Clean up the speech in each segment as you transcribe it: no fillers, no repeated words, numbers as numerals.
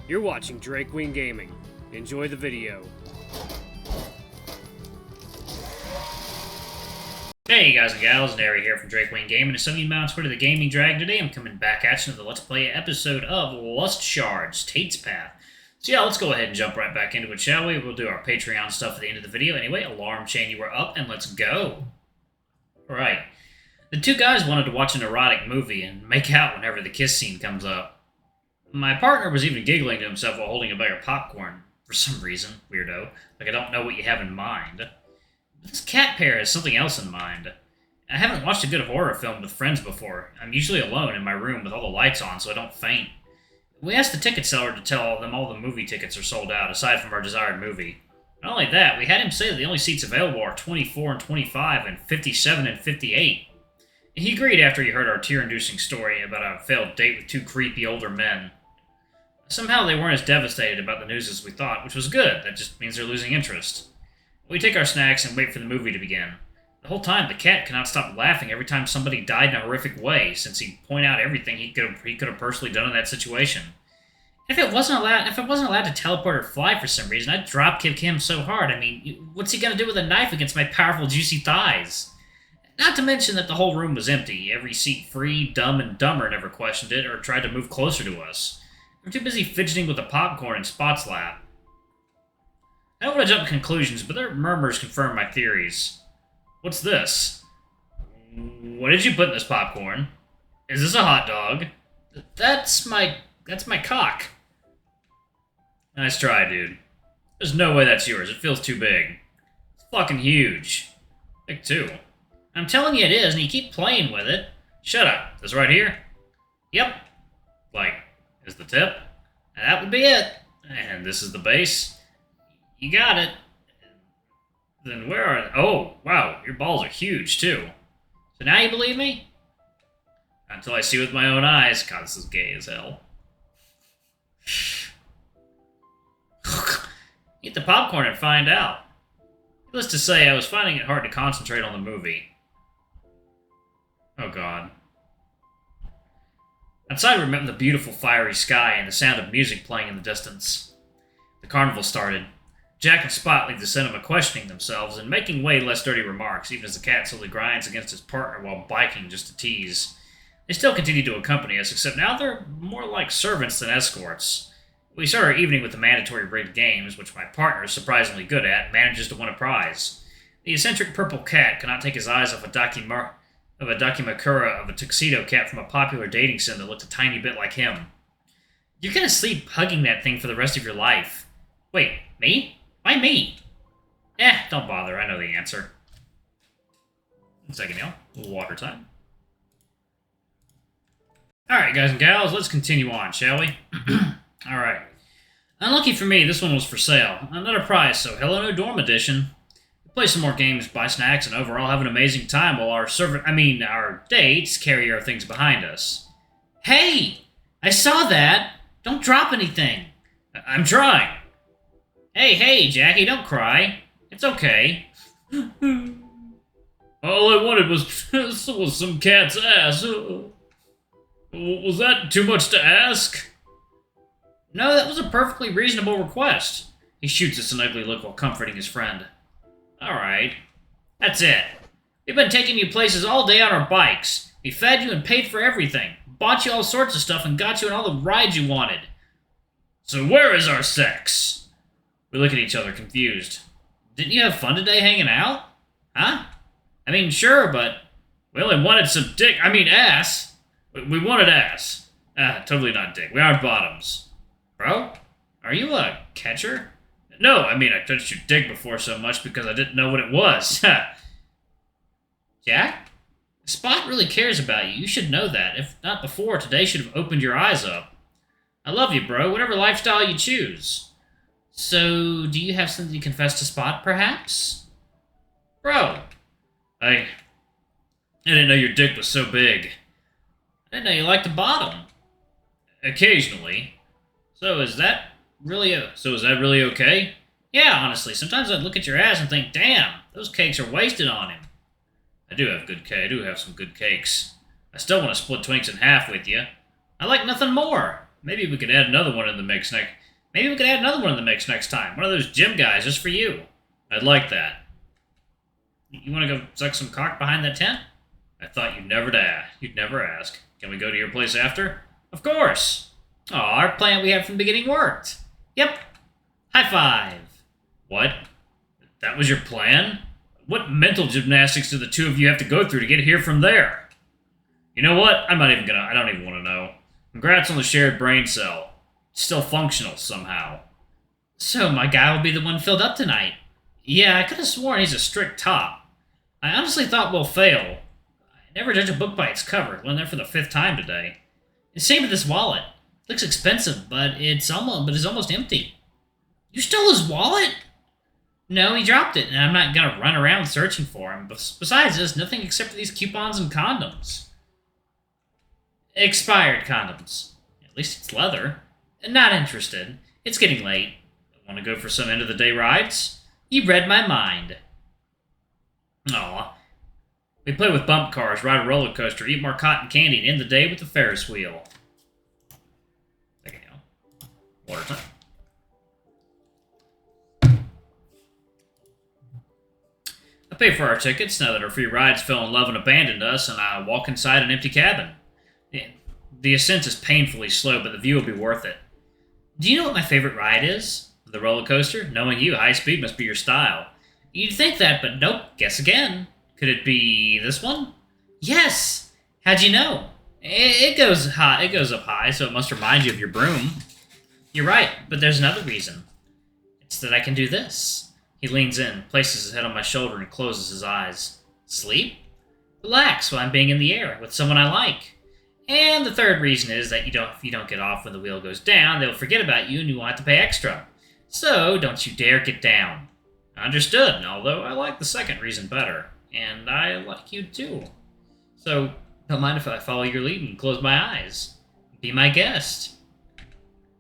You're watching Drake Wing Gaming. Enjoy the video. Hey guys and gals, Nary here from Drake Wing Gaming, and some of you mounts for the Gaming Drag. Today I'm coming back at you with the Let's Play episode of Lust Shards, Tate's Path. So yeah, let's go ahead and jump right back into it, shall we? We'll do our Patreon stuff at the end of the video. Anyway, alarm chain, you were up, and let's go. Alright. The two guys wanted to watch an erotic movie and make out whenever the kiss scene comes up. My partner was even giggling to himself while holding a bag of popcorn. For some reason, weirdo. Like I don't know what you have in mind. But this cat pair has something else in mind. I haven't watched a good horror film with friends before. I'm usually alone in my room with all the lights on so I don't faint. We asked the ticket seller to tell them all the movie tickets are sold out, aside from our desired movie. Not only that, we had him say that the only seats available are 24 and 25 and 57 and 58. He agreed after he heard our tear-inducing story about a failed date with two creepy older men. Somehow they weren't as devastated about the news as we thought, which was good. That just means they're losing interest. We take our snacks and wait for the movie to begin. The whole time, the cat cannot stop laughing every time somebody died in a horrific way, since he'd point out everything he could have personally done in that situation. If it wasn't allowed to teleport or fly for some reason, I'd drop kick him so hard. I mean, what's he gonna do with a knife against my powerful, juicy thighs? Not to mention that the whole room was empty. Every seat free, Dumb and Dumber never questioned it or tried to move closer to us. We're too busy fidgeting with the popcorn in Spot's lap. I don't want to jump to conclusions, but their murmurs confirm my theories. What's this? What did you put in this popcorn? Is this a hot dog? That's my cock. Nice try, dude. There's no way that's yours. It feels too big. It's fucking huge. Big too. I'm telling you it is, and you keep playing with it. Shut up. This right here? Yep. Like, is the tip? That would be it. And this is the base. You got it. Then where are... Oh, wow. Your balls are huge, too. So now you believe me? Until I see with my own eyes. God, this is gay as hell. Eat the popcorn and find out. Needless to say, I was finding it hard to concentrate on the movie. Oh, God. Outside, we remember the beautiful fiery sky and the sound of music playing in the distance. The carnival started. Jack and Spot leave the cinema questioning themselves and making way less dirty remarks, even as the cat slowly grinds against his partner while biking just to tease. They still continue to accompany us, except now they're more like servants than escorts. We start our evening with the mandatory rigged games, which my partner is surprisingly good at and manages to win a prize. The eccentric purple cat cannot take his eyes off a dakimakura of a tuxedo cat from a popular dating sim that looked a tiny bit like him. You're gonna sleep hugging that thing for the rest of your life. Wait, me? Why me? Don't bother, I know the answer. 1 second, y'all. A little water time. Alright, guys and gals, let's continue on, shall we? Alright. Unlucky for me, this one was for sale. Another prize, so Hello No Dorm Edition. We play some more games, buy snacks, and overall have an amazing time while our dates carry our things behind us. Hey! I saw that! Don't drop anything! I'm trying! Hey, Jackie, don't cry. It's okay. All I wanted was some cat's ass. Was that too much to ask? No, that was a perfectly reasonable request. He shoots us an ugly look while comforting his friend. Alright. That's it. We've been taking you places all day on our bikes. We fed you and paid for everything. Bought you all sorts of stuff and got you on all the rides you wanted. So where is our sex? We look at each other, confused. Didn't you have fun today hanging out? Huh? I mean, sure, but we only wanted some ass. We wanted ass. Totally not dick. We aren't bottoms. Bro? Are you a catcher? No, I touched your dick before so much because I didn't know what it was. Jack? Spot really cares about you. You should know that. If not before, today should have opened your eyes up. I love you, bro. Whatever lifestyle you choose. So, do you have something to confess to Spot, perhaps? Bro, I didn't know your dick was so big. I didn't know you liked the bottom. Occasionally. So is that really okay? Yeah, honestly, sometimes I look at your ass and think, damn, those cakes are wasted on him. I do have some good cakes. I still want to split Twinks in half with you. I like nothing more. Maybe we could add another one in the mix next time. One of those gym guys just for you. I'd like that. You want to go suck some cock behind that tent? I thought you'd never ask. Can we go to your place after? Of course. Oh, our plan we had from the beginning worked. Yep. High five. What? That was your plan? What mental gymnastics do the two of you have to go through to get here from there? You know what? I don't even want to know. Congrats on the shared brain cell. It's still functional somehow. So my guy will be the one filled up tonight. Yeah, I could have sworn he's a strict top. I honestly thought we'll fail. I never judge a book by its cover. Went there for the 5th time today. And same with this wallet. Looks expensive, but it's almost empty. You stole his wallet? No, he dropped it, and I'm not gonna run around searching for him. Besides, there's nothing except for these coupons and condoms. Expired condoms. At least it's leather. Not interested. It's getting late. Want to go for some end-of-the-day rides? You read my mind. Aw. We play with bump cars, ride a roller coaster, eat more cotton candy, and end the day with the Ferrish Wheel. Okay, water time. I pay for our tickets now that our free rides fell in love and abandoned us, and I walk inside an empty cabin. The ascent is painfully slow, but the view will be worth it. Do you know what my favorite ride is? The roller coaster? Knowing you, high speed must be your style. You'd think that, but nope. Guess again. Could it be this one? Yes! How'd you know? It goes high. It goes up high, so it must remind you of your broom. You're right, but there's another reason. It's that I can do this. He leans in, places his head on my shoulder, and closes his eyes. Sleep? Relax while I'm being in the air with someone I like. And the third reason is that if you don't get off when the wheel goes down, they'll forget about you and you won't have to pay extra. So don't you dare get down. Understood, although I like the second reason better. And I like you too. So don't mind if I follow your lead and close my eyes. Be my guest.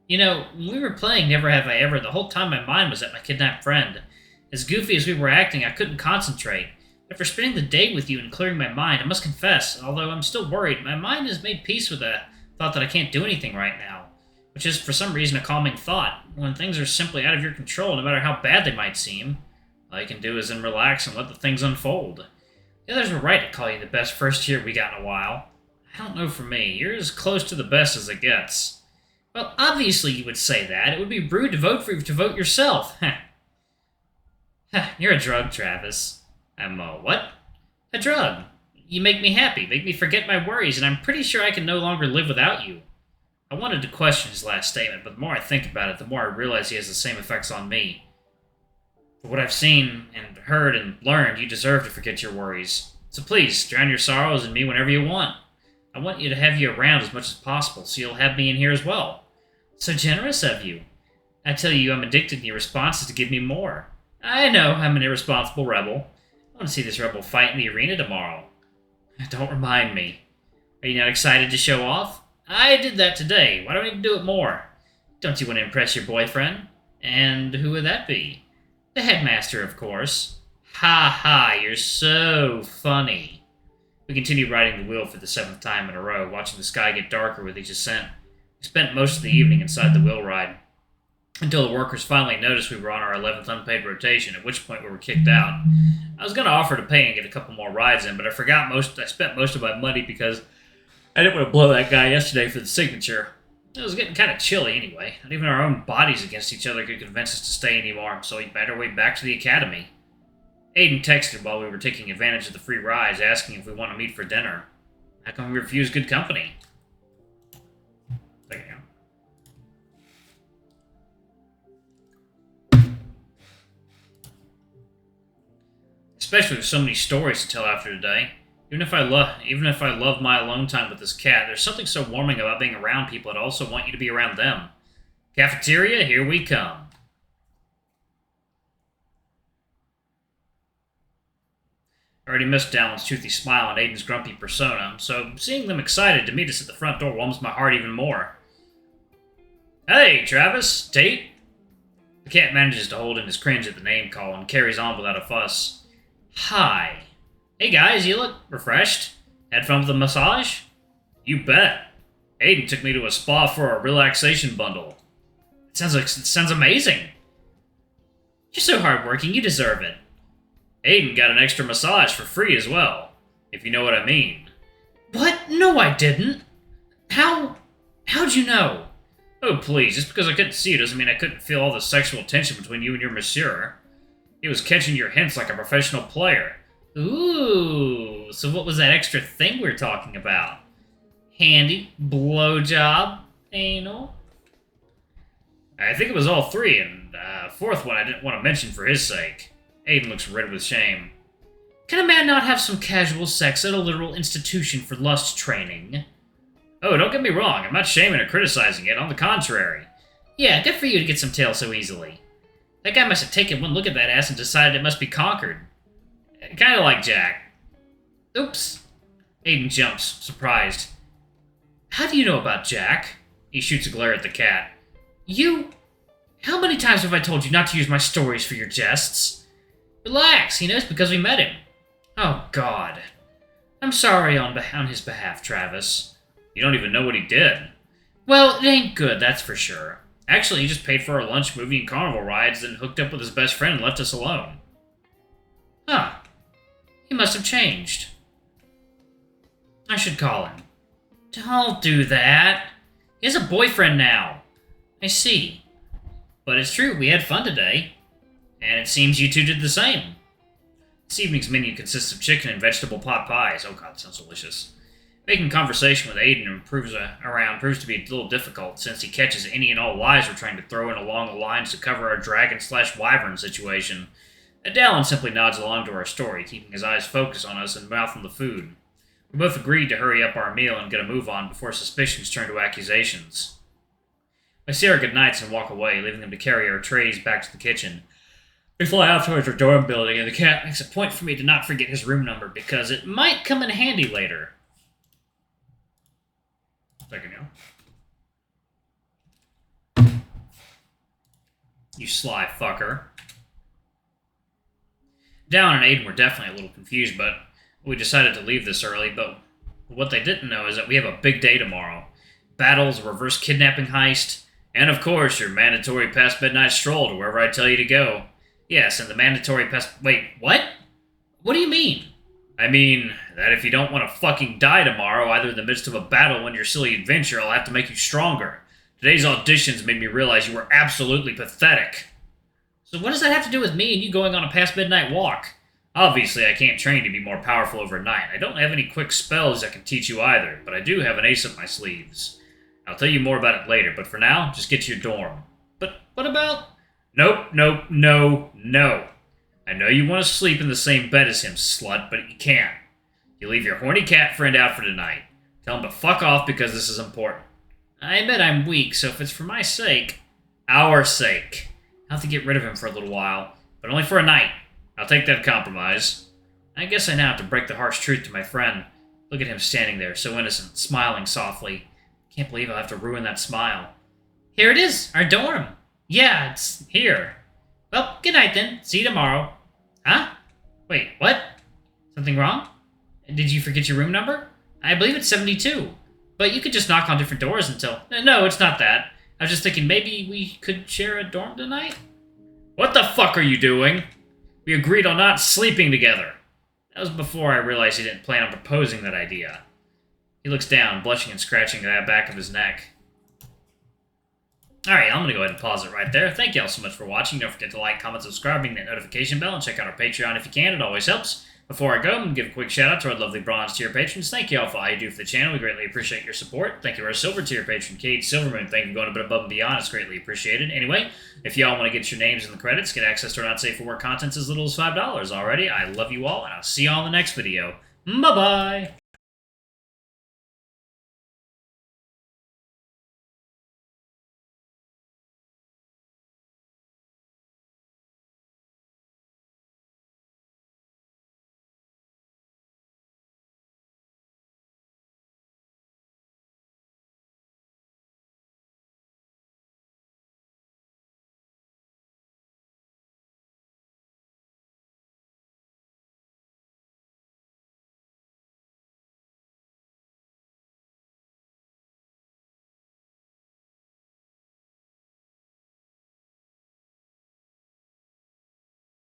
You know, when we were playing Never Have I Ever, the whole time my mind was at my kidnapped friend. As goofy as we were acting, I couldn't concentrate. After spending the day with you and clearing my mind, I must confess, although I'm still worried, my mind has made peace with the thought that I can't do anything right now. Which is, for some reason, a calming thought. When things are simply out of your control, no matter how bad they might seem, all you can do is then relax and let the things unfold. The others were right to call you the best first year we got in a while. I don't know for me. You're as close to the best as it gets. Well, obviously you would say that. It would be rude to vote for you to vote yourself. You're a drug, Travis. I'm a what? A drug. You make me happy, make me forget my worries, and I'm pretty sure I can no longer live without you. I wanted to question his last statement, but the more I think about it, the more I realize he has the same effects on me. For what I've seen and heard and learned, you deserve to forget your worries. So please, drown your sorrows in me whenever you want. I want you to have you around as much as possible, so you'll have me in here as well. So generous of you. I tell you, I'm addicted, and your response is to give me more. I know, I'm an irresponsible rebel. I want to see this rebel fight in the arena tomorrow. Don't remind me. Are you not excited to show off? I did that today. Why don't we do it more? Don't you want to impress your boyfriend? And who would that be? The headmaster, of course. Ha ha, you're so funny. We continued riding the wheel for the 7th time in a row, watching the sky get darker with each ascent. We spent most of the evening inside the wheel ride, until the workers finally noticed we were on our 11th unpaid rotation, at which point we were kicked out. I was going to offer to pay and get a couple more rides in, but I spent most of my money because I didn't want to blow that guy yesterday for the signature. It was getting kind of chilly anyway. Not even our own bodies against each other could convince us to stay anymore, so we made our way back to the academy. Aiden texted while we were taking advantage of the free rides, asking if we want to meet for dinner. How can we refuse good company? Especially with so many stories to tell after today. Even if I love my alone time with this cat, there's something so warming about being around people that also want you to be around them. Cafeteria, here we come. I already missed Dallin's toothy smile and Aiden's grumpy persona, so seeing them excited to meet us at the front door warms my heart even more. Hey, Travis, Tate? The cat manages to hold in his cringe at the name call and carries on without a fuss. Hi. Hey guys, you look refreshed. Had fun with the massage? You bet. Aiden took me to a spa for a relaxation bundle. It sounds amazing. You're so hardworking, you deserve it. Aiden got an extra massage for free as well, if you know what I mean. What? No, I didn't. How'd you know? Oh, please, just because I couldn't see you doesn't mean I couldn't feel all the sexual tension between you and your monsieur. He was catching your hints like a professional player. Ooh, so what was that extra thing we were talking about? Handy, blowjob, anal? I think it was all three, and fourth one I didn't want to mention for his sake. Aiden looks red with shame. Can a man not have some casual sex at a literal institution for lust training? Oh, don't get me wrong, I'm not shaming or criticizing it, on the contrary. Yeah, good for you to get some tail so easily. That guy must have taken one look at that ass and decided it must be conquered. Kinda like Jack. Oops. Aiden jumps, surprised. How do you know about Jack? He shoots a glare at the cat. You? How many times have I told you not to use my stories for your jests? Relax, he knows because we met him. Oh, God. I'm sorry on his behalf, Travis. You don't even know what he did. Well, it ain't good, that's for sure. Actually, he just paid for our lunch, movie, and carnival rides, then hooked up with his best friend and left us alone. Huh. He must have changed. I should call him. Don't do that. He has a boyfriend now. I see. But it's true, we had fun today. And it seems you two did the same. This evening's menu consists of chicken and vegetable pot pies. Oh god, sounds delicious. Making conversation with Aiden proves to be a little difficult, since he catches any and all lies we're trying to throw in along the lines to cover our dragon/wyvern situation. Dallin simply nods along to our story, keeping his eyes focused on us and mouth on the food. We both agreed to hurry up our meal and get a move on before suspicions turn to accusations. I say our goodnights and walk away, leaving them to carry our trays back to the kitchen. We fly off towards our dorm building, and the cat makes a point for me to not forget his room number, because it might come in handy later. Second, you sly fucker. Dallin and Aiden were definitely a little confused, but we decided to leave this early. But what they didn't know is that we have a big day tomorrow. Battles, a reverse kidnapping heist, and of course your mandatory past midnight stroll to wherever I tell you to go. Yes, and the mandatory past... Wait, what? What do you mean? I mean, that if you don't want to fucking die tomorrow, either in the midst of a battle or in your silly adventure, I'll have to make you stronger. Today's auditions made me realize you were absolutely pathetic. So what does that have to do with me and you going on a past midnight walk? Obviously, I can't train to be more powerful overnight. I don't have any quick spells that can teach you either, but I do have an ace up my sleeves. I'll tell you more about it later, but for now, just get to your dorm. But what about... Nope, nope, no, no. I know you want to sleep in the same bed as him, slut, but you can't. You leave your horny cat friend out for tonight. Tell him to fuck off because this is important. I admit I'm weak, so if it's for my sake... Our sake. I'll have to get rid of him for a little while, but only for a night. I'll take that compromise. I guess I now have to break the harsh truth to my friend. Look at him standing there, so innocent, smiling softly. Can't believe I'll have to ruin that smile. Here it is, our dorm. Yeah, it's here. Well, good night then. See you tomorrow. Huh? Wait, what? Something wrong? Did you forget your room number? I believe it's 72. But you could just knock on different doors until... No, it's not that. I was just thinking maybe we could share a dorm tonight? What the fuck are you doing? We agreed on not sleeping together. That was before I realized he didn't plan on proposing that idea. He looks down, blushing and scratching the back of his neck. Alright, I'm going to go ahead and pause it right there. Thank you all so much for watching. Don't forget to like, comment, subscribe, ring that notification bell, and check out our Patreon if you can. It always helps. Before I go, I'm going to give a quick shout out to our lovely bronze tier patrons. Thank you all for all you do for the channel. We greatly appreciate your support. Thank you to our silver tier patron, Kate Silverman. Thank you for going a bit above and beyond. It's greatly appreciated. Anyway, if y'all want to get your names in the credits, get access to our not safe for work contents as little as $5 already. I love you all, and I'll see y'all in the next video. Bye-bye!